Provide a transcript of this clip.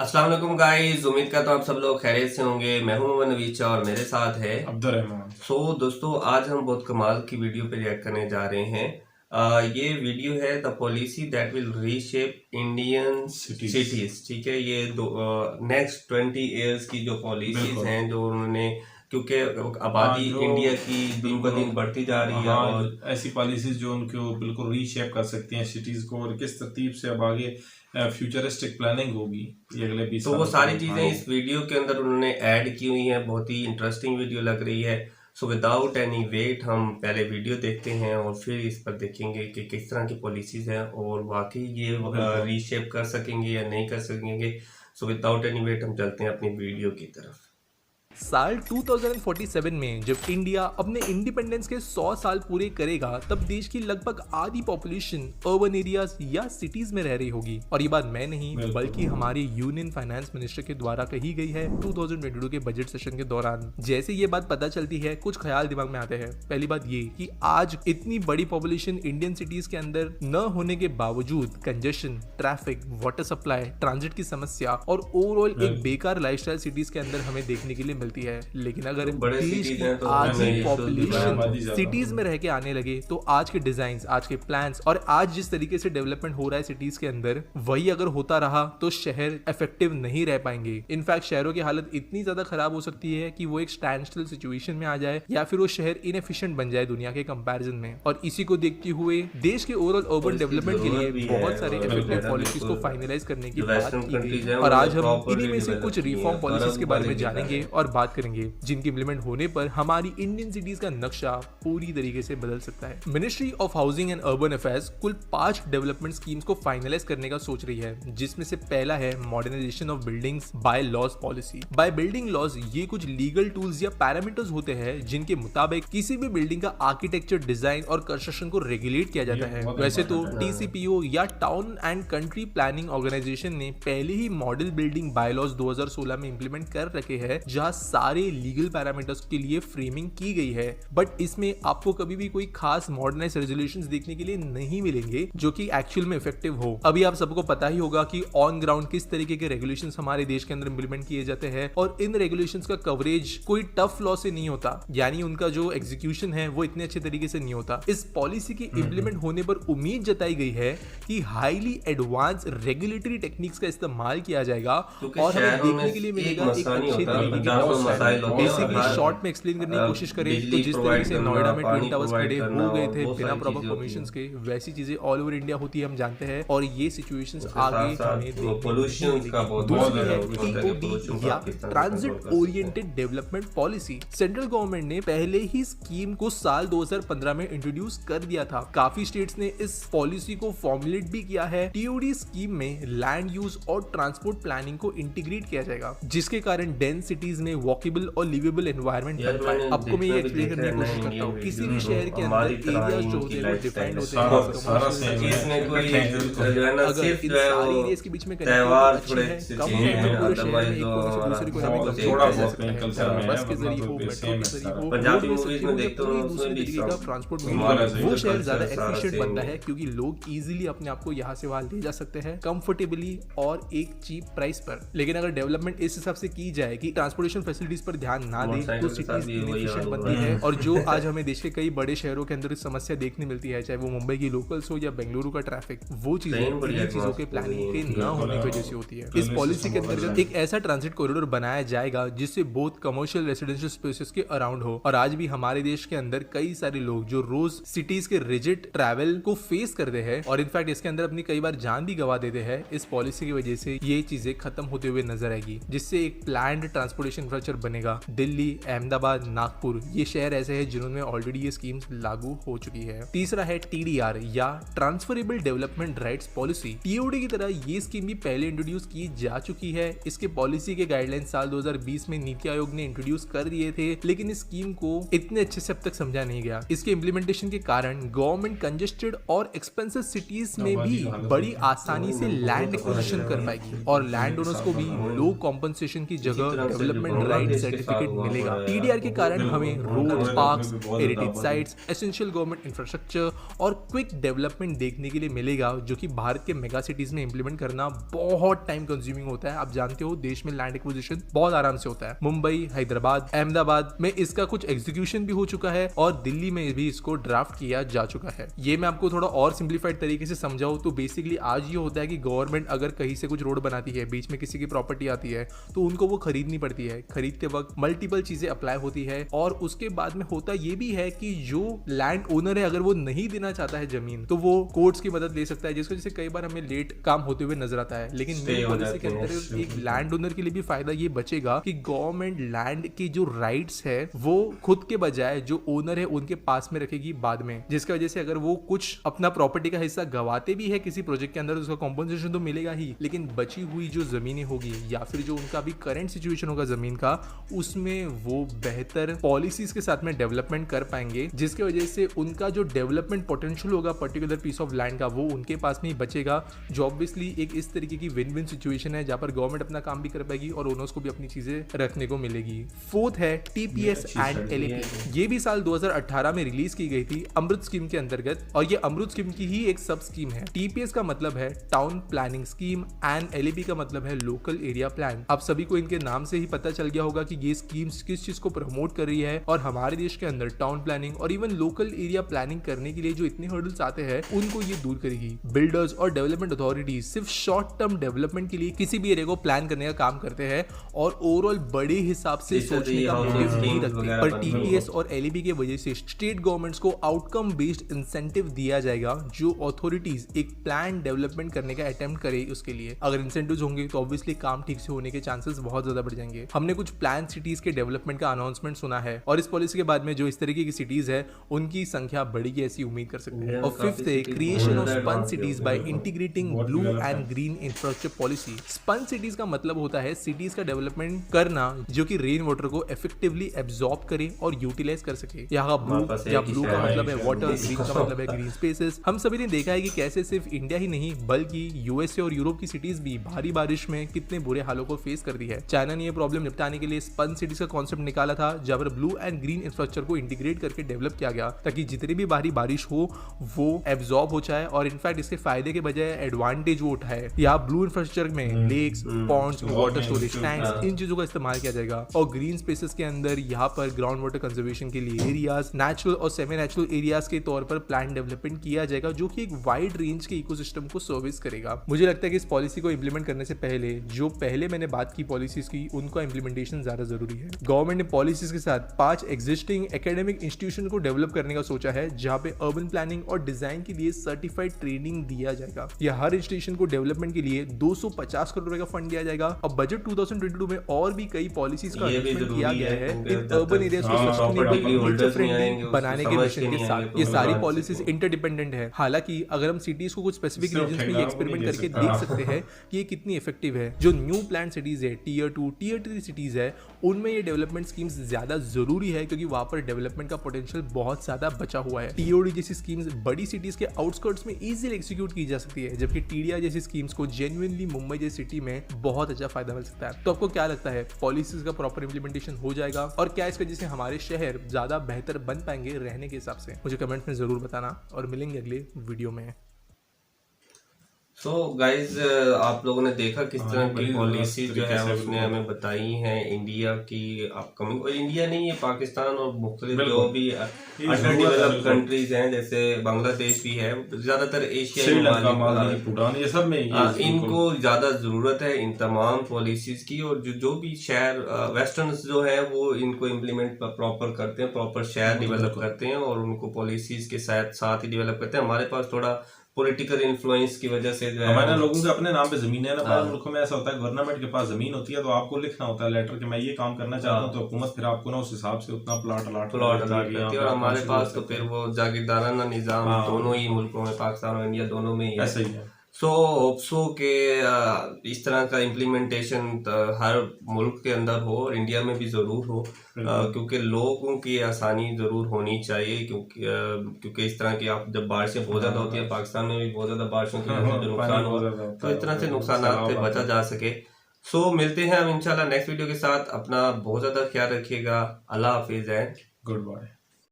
अस्सलाम वालेकुम गाइस, उम्मीद करता हूँ आप सब लोग खैरियत से होंगे। मैं हूं मोहम्मद नवीद शाह और मेरे साथ है अब्दुर्रहमान। दोस्तों, आज हम बहुत कमाल की वीडियो पे रिएक्ट करने जा रहे हैं। ये वीडियो है the policy that will reshape Indian cities. Cities. ठीक है, ये दो नेक्स्ट 20 ईयर्स की जो पॉलिसीज बिल्कुल। हैं जो उन्होंने, क्योंकि हाँ, आबादी जो इंडिया की दिन ब बिल्कुल। दिन बढ़ती जा रही है हाँ, और ऐसी पॉलिसीज जो उनको बिल्कुल रीशेप कर सकती हैं सिटीज को, और किस तरतीब से अब आगे फ्यूचरिस्टिक प्लानिंग होगी ये अगले 20 तो वो सालों के सारी लिए। चीजें हाँ इस वीडियो के अंदर उन्होंने ऐड की हुई हैं। बहुत ही इंटरेस्टिंग वीडियो लग रही है। सो विदाउट एनी वेट हम पहले वीडियो देखते हैं और फिर इस पर देखेंगे कि किस तरह की पॉलिसीज हैं और वाकई ये बिल्कुल। रीशेप कर सकेंगे या नहीं कर सकेंगे। सो विदाउट एनी वेट हम चलते हैं अपनी वीडियो की तरफ। साल 2047 में जब इंडिया अपने इंडिपेंडेंस के 100 साल पूरे करेगा, तब देश की लगभग आधी पॉपुलेशन अर्बन एरियाज या सिटीज में रह रही होगी। और ये बात मैं नहीं बल्कि हमारे यूनियन फाइनेंस मिनिस्टर के द्वारा कही गई है 2022 के बजट सेशन के दौरान। जैसे ये बात पता चलती है, कुछ ख्याल दिमाग में आते हैं। पहली बात ये कि आज इतनी बड़ी पॉपुलेशन इंडियन सिटीज के अंदर न होने के बावजूद congestion, traffic, water supply, transit की समस्या और ओवरऑल एक बेकार लाइफस्टाइल सिटीज के अंदर हमें देखने के लिए मिलती है। लेकिन अगर बड़े देश cities की हैं तो आधी हमें पॉपुलेशन सिटीज में रह के आने लगे, तो आज के डिजाइन्स, आज के प्लान्स और आज जिस तरीके से डेवलपमेंट हो रहा है सिटीज के अंदर, वही अगर होता रहा तो शहर इफेक्टिव नहीं रह पाएंगे। इनफैक्ट शहरों की हालत इतनी ज्यादा खराब हो सकती है कि वो एक स्टैंड स्टिल सिचुएशन में आ जाए या फिर वो शहर इनएफिशिएंट बन जाए दुनिया के कंपैरिजन में। और इसी को देखते हुए देश के ओवरऑल अर्बन डेवलपमेंट के लिए बहुत सारे इफेक्टिव पॉलिसीज को फाइनलाइज करने की बात की गई। और आज हम इन्हीं में से कुछ रिफॉर्म पॉलिसीज के बारे में जानेंगे और बात करेंगे जिनकी इंप्लीमेंट होने पर हमारी इंडियन सिटीज का नक्शा पूरी तरीके से बदल सकता है। Ministry of housing and urban affairs कुल 5 डेवलपमेंट स्कीम्स को फाइनलाइज करने का सोच रही है, जिसमें से पहला है modernisation of buildings by laws policy. By building laws ये कुछ लीगल टूल्स या पैरामीटर्स होते हैं जिनके मुताबिक किसी भी बिल्डिंग का आर्किटेक्चर, डिजाइन और कंस्ट्रक्शन को रेगुलेट किया जाता है। वैसे तो TCPO या town and country planning organisation ने पहले ही मॉडल बिल्डिंग बायलॉज 2016 में इंप्लीमेंट कर रखे हैं, जहां सारे लीगल पैरामीटर्स के लिए फ्रेमिंग की गई है। बट इसमें आपको कभी भी कोई खास मॉडर्नाइज्ड रेजोल्यूशंस देखने के लिए नहीं मिलेंगे जो कि एक्चुअल में इफेक्टिव हो। अभी आप सबको पता ही होगा कि ऑन ग्राउंड किस तरीके के रेगुलेशंस हमारे देश के अंदर इंप्लीमेंट किए जाते हैं, और इन रेगुलेशंस का कवरेज कोई टफ लॉ से नहीं होता, यानी उनका जो एग्जीक्यूशन है वो इतने अच्छे तरीके से नहीं होता। इस पॉलिसी की इंप्लीमेंट होने पर उम्मीद जताई गई है कि हाईली एडवांस रेगुलेटरी टेक्निक्स का इस्तेमाल किया जाएगा और हमें देखने के लिए मिलेगा एक अच्छे तरीके के। बेसिकली शॉर्ट में एक्सप्लेन करने की कोशिश करें तो जिस तरीके से नोएडा में ट्विन टावर्स खड़े हो गए थे बिना प्रॉपर परमिशंस के, वैसी चीजें ऑल ओवर इंडिया होती है, हम जानते हैं। और ये सिचुएशंस आगे हमें देखने को मिलेगी। दूसरी है TOD या transit oriented development policy. Central government ने पहले ही स्कीम को साल 2015 में इंट्रोड्यूस कर दिया था। काफी स्टेट्स ने इस पॉलिसी को फॉर्मुलेट भी किया है। TOD स्कीम में लैंड यूज और ट्रांसपोर्ट प्लानिंग को इंटीग्रेट किया जाएगा, जिसके कारण डेंस सिटीज में वॉकेबल और लिवेबल एनवायरनमेंट बन पाए। आपको मैं ये एक्सप्लेन करने की कोशिश करता हूँ। किसी भी शहर के अंदर एरियाज जो होते हैं वो डिफाइंड होते हैं। अगर इन सारे एरियाज के बीच में कनेक्टिविटी अच्छी है, कम है तो पूरे शहर में एक कोने से दूसरे कोने में कम्युनिकेट कर सकते हैं। बस के जरिए हो, मेट्रो के जरिए हो, पंजाबी मूवीज में देखते हो दूसरे तरीके का ट्रांसपोर्ट मीडियम, वो शहर ज्यादा एफिशिएंट बनता है क्योंकि लोग इजीली अपने आप को यहाँ से वहाँ ले जा सकते हैं कंफर्टेबली और एक चीप प्राइस पर। लेकिन अगर डेवलपमेंट इस हिसाब से की जाए कि ट्रांसपोर्टेशन फैसिलिटीज पर ध्यान ना दे तो सिटीज इनएफिशिएंट बनती है। और जो आज हमें देश के कई बड़े शहरों के अंदर इस समस्या देखने मिलती है, चाहे वो मुंबई की लोकल्स हो या बेंगलुरु का ट्रैफिक, वो चीजें इन्हीं चीजों के प्लानिंग के न होने की वजह से होती है। इस पॉलिसी के अंतर्गत एक ऐसा ट्रांजिट कॉरिडोर बनाया जाएगा जिससे बहुत कमर्शियल रेसिडेंशियल स्पेसेस के अराउंड हो। और आज भी हमारे देश के अंदर कई सारे लोग जो रोज सिटीज के रिजिड ट्रैवल को फेस करते हैं और इनफैक्ट इसके अंदर अपनी कई बार जान भी गवा देते हैं, इस पॉलिसी की वजह से ये चीजें खत्म होते हुए नजर आएगी, जिससे एक प्लान्ड ट्रांसपोर्टेशन इंफ्रास्ट्रक्चर बनेगा। दिल्ली, अहमदाबाद, नागपुर ये शहर ऐसे हैं जिन्होंने ऑलरेडी ये स्कीम्स लागू हो चुकी है। तीसरा है TDR या transferable development rights policy. TOD की तरह ये स्कीम भी पहले इंट्रोड्यूस की जा चुकी है। इसके पॉलिसी के गाइडलाइन साल 2020 में नीति आयोग ने इंट्रोड्यूस कर दिए थे, लेकिन इस स्कीम को इतने अच्छे से अब तक समझा नहीं गया। इसके इम्प्लीमेंटेशन के कारण गवर्नमेंट कंजेस्टेड और एक्सपेंसिव सिटीज में भी बड़ी आसानी से लैंड एक्विजिशन कर पाएगी और लैंड ओनर्स को भी लो कॉम्पनसेशन की जगह डेवलपमेंट राइट बांग्लादेश के साथ सर्टिफिकेट हुआ मिलेगा। पड़ा है टीडीआर के यार, कारण बहुत हमें बहुत रोड, बहुत पार्क्स, बहुत हेरिटेज ज्यादा साइट्स, एसेंशियल गवर्नमेंट इंफ्रास्ट्रक्चर और क्विक डेवलपमेंट देखने के लिए मिलेगा, जो कि भारत के मेगा सिटीज में इंप्लीमेंट करना बहुत टाइम कंज्यूमिंग होता है। आप जानते हो देश में लैंड एक्विजिशन बहुत आराम से होता है। मुंबई, हैदराबाद, अहमदाबाद में इसका कुछ एग्जीक्यूशन भी हो चुका है और दिल्ली में भी इसको ड्राफ्ट किया जा चुका है। ये मैं आपको थोड़ा और सिंप्लीफाइड तरीके से समझाऊं तो बेसिकली आज ये होता है कि गवर्नमेंट अगर कहीं से कुछ रोड बनाती है, बीच में किसी की प्रॉपर्टी आती है, तो उनको वो खरीदनी पड़ती है। खरीदते वक्त मल्टीपल चीजें अप्लाई होती है और उसके बाद में होता ये भी है कि जो लैंड ओनर है अगर वो नहीं देना चाहता है जमीन, तो वो कोर्ट्स की मदद ले सकता है, जिसको जैसे कई बार हमें लेट काम होते हुए नजर आता है। लेकिन न्यू पॉलिसी के अंदर एक लैंड ओनर के लिए भी फायदा ये बचेगा कि गवर्नमेंट लैंड की जो राइट्स है वो खुद के बजाय जो ओनर है उनके पास में रखेगी बाद में, जिसकी वजह से अगर वो कुछ अपना प्रॉपर्टी का हिस्सा गवाते भी है किसी प्रोजेक्ट के अंदर, उसका कॉम्पनसेशन तो मिलेगा ही, लेकिन बची हुई जो जमीनें होगी या फिर जो उनका भी करंट सिचुएशन होगा जमीन का, उसमें वो बेहतर पॉलिसीज के साथ में डेवलपमेंट कर पाएंगे, जिसकी वजह से उनका जो डेवलपमेंट पोटेंशियल होगा पर्टिकुलर पीस ऑफ लैंड का, वो उनके पास में ही बचेगा। जो ऑब्वियसली एक इस तरीके की विन विन सिचुएशन है जहां पर गवर्नमेंट अपना काम भी कर पाएगी और ओनर्स को भी अपनी चीजें रखने को मिलेगी। फोर्थ है टीपीएस एंड एलईपी। ये भी साल 2018 में रिलीज की गई थी अमृत स्कीम के अंतर्गत और ये अमृत स्कीम की ही एक सब स्कीम है। टीपीएस का मतलब है town planning scheme and LEP का मतलब है लोकल एरिया प्लान। आप सभी को इनके नाम से ही पता चल गया होगा कि ये स्कीम्स किस चीज को प्रमोट कर रही है और हमारे देश के अंदर टाउन प्लानिंग और इवन लोकल एरिया प्लानिंग करने के लिए जो इतने हर्डल्स आते हैं उनको ये दूर करेगी। बिल्डर्स और डेवलपमेंट अथॉरिटीज सिर्फ शॉर्ट टर्म डेवलपमेंट के लिए किसी भी एरिया को प्लान करने का काम करते हैं और ओवरऑल बड़े हिसाब से सोचने का मोटिव नहीं रखते। पर टीपीएस और एलईपी की वजह से स्टेट गवर्नमेंट्स को आउटकम बेस्ड इंसेंटिव दिया जाएगा, जो अथॉरिटीज एक प्लान डेवलपमेंट करने का अटेम्प्ट करे उसके लिए। अगर इंसेंटिव्स होंगे तो ऑब्वियसली काम ठीक से होने के चांसेस बहुत ज्यादा बढ़ जाएंगे। हमने कुछ प्लान सिटीज के डेवलपमेंट का अनाउंसमेंट सुना है और इस पॉलिसी के बाद में जो इस तरीके की सिटीज है उनकी संख्या बढ़ेगी ऐसी उम्मीद कर सकते हैं। और फिफ्थ है creation of sponge cities by integrating blue and green infrastructure policy. Sponge cities का मतलब होता है सिटीज का डेवलपमेंट करना जो कि रेन वाटर को इफेक्टिवली एब्जॉर्ब करे और यूटिलाइज कर सके। यहाँ ब्लू का मतलब है वाटर, ग्रीन का मतलब है ग्रीन स्पेसेस। हम सभी ने देखा है कि कैसे सिर्फ इंडिया ही नहीं बल्कि यूएसए और यूरोप की सिटीज भी भारी बारिश में कितने बुरे हालों को फेस कर दी है। चाइना ने ये प्रॉब्लम निपटाने के लिए स्पन सिटीज का कॉन्सेप्ट निकाला था, जहां पर ब्लू एंड ग्रीन इंफ्रास्ट्रक्चर को इंटीग्रेट करके डेवलप किया गया ताकि जितनी भी भारी बारिश हो वो एब्जॉर्ब हो जाए और इनफैक्ट इसके फायदे के बजाय एडवांटेज वो उठाए। यहाँ ब्लू इंफ्रास्ट्रक्चर में lakes, ponds, water storage tanks, इन चीजों का इस्तेमाल किया जाएगा और ग्रीन स्पेसेस के अंदर यहाँ पर ग्राउंड वाटर कंजर्वेशन के लिए एरियाज, नेचुरल और सेमी नेचुरल एरियाज के तौर पर प्लान डेवलपमेंट किया जाएगा, जो कि एक वाइड रेंज के इकोसिस्टम को सर्विस करेगा। मुझे लगता है कि इस पॉलिसी को इंप्लीमेंट करने से पहले जो पहले मैंने बात की पॉलिसीज की, उनका इंप्लीमेंटेशन ज्यादा जरूरी है। गवर्नमेंट ने पॉलिसीज के साथ 5 एग्जिस्टिंग एकेडमिक इंस्टीट्यूशन को डेवलप करने का सोचा है, जहां पे अर्बन प्लानिंग और डिजाइन के लिए सर्टिफाइड ट्रेनिंग दिया जाएगा। यह हर इंस्टीट्यूशन को डेवलपमेंट के लिए 250 करोड़ रुपए का फंड दिया जाएगा और बजट 2022 में और भी कई पॉलिसीज का अनाउंसमेंट किया गया है इन अर्बन एरियाज को सस्टेनेबल, नेचर फ्रेंडली बनाने के मिशन के साथ। ये सारी पॉलिसीज इंटरडिपेंडेंट है। हालांकि अगर हम सिटीज को कुछ स्पेसिफिक रीजन्स में ये एक्सपेरिमेंट करके देख सकते हैं कि ये कितनी इफेक्टिव है। जो न्यू प्लान सिटीज है, टीयर 2, टीयर 3 सिटीज है, उनमें ये डेवलपमेंट स्कीम्स ज्यादा जरूरी है क्योंकि वहां पर डेवलपमेंट का पोटेंशियल बहुत ज्यादा बचा हुआ है। टीओडी जैसी स्कीम्स बड़ी सिटीज के आउटस्कर्ट्स में इजीली एग्जीक्यूट की जा सकती है, जबकि टीडीआर जैसी स्कीम्स को जेन्युइनली मुंबई जैसी सिटी में बहुत अच्छा फायदा मिल सकता है। तो आपको क्या लगता है, पॉलिसीज का प्रॉपर इंप्लीमेंटेशन हो जाएगा और क्या इसकी वजह से हमारे शहर ज्यादा बेहतर बन पाएंगे रहने के हिसाब से? मुझे कमेंट में जरूर बताना और मिलेंगे अगले वीडियो में। सो गाइज आप लोगों ने देखा किस तरह की पॉलिसी जो है उसने हमें बताई है इंडिया की अपकमिंग, और इंडिया नहीं है पाकिस्तान और मुख्तलिफ जो भी अंडर डेवलप्ड कंट्रीज हैं जैसे बांग्लादेश भी है, ज्यादातर एशियाई भूटान, ये सब में इनको ज्यादा जरूरत है इन तमाम पॉलिसीज की। और जो भी शहर वेस्टर्न जो है वो इनको इम्प्लीमेंट प्रॉपर करते हैं, प्रॉपर शहर डेवलप करते हैं और उनको पॉलिसीज के साथ ही डेवलप करते हैं। हमारे पास थोड़ा पॉलिटिकल इन्फ्लुएंस की वजह से जो है हमारे लोगों के अपने नाम पे जमीन है ना। बाहर मुल्कों में ऐसा होता है गवर्नमेंट के पास जमीन होती है तो आपको लिखना होता है लेटर कि मैं ये काम करना चाहता हूँ, तो हुकूमत फिर आपको ना उस हिसाब से उतना प्लॉट अलाट करती है। और हमारे पास तो फिर वो जागीरदाराना निजाम दोनों ही मुल्कों में, पाकिस्तान और इंडिया दोनों में ही ऐसा ही है। सो होप्सो के इस तरह का इम्प्लीमेंटेशन हर मुल्क के अंदर हो और इंडिया में भी ज़रूर हो, क्योंकि लोगों की आसानी ज़रूर होनी चाहिए। क्योंकि इस तरह की आप जब बारिशें बहुत ज़्यादा होती है, पाकिस्तान में भी बहुत ज़्यादा बारिशों की वजह से जो नुकसान हो, तो इस तरह से नुकसान से बचा जा सके। सो मिलते हैं हम इंशाल्लाह नेक्स्ट वीडियो के साथ। अपना बहुत ज्यादा ख्याल रखिएगा। अल्लाह हाफिज एंड गुड बाय।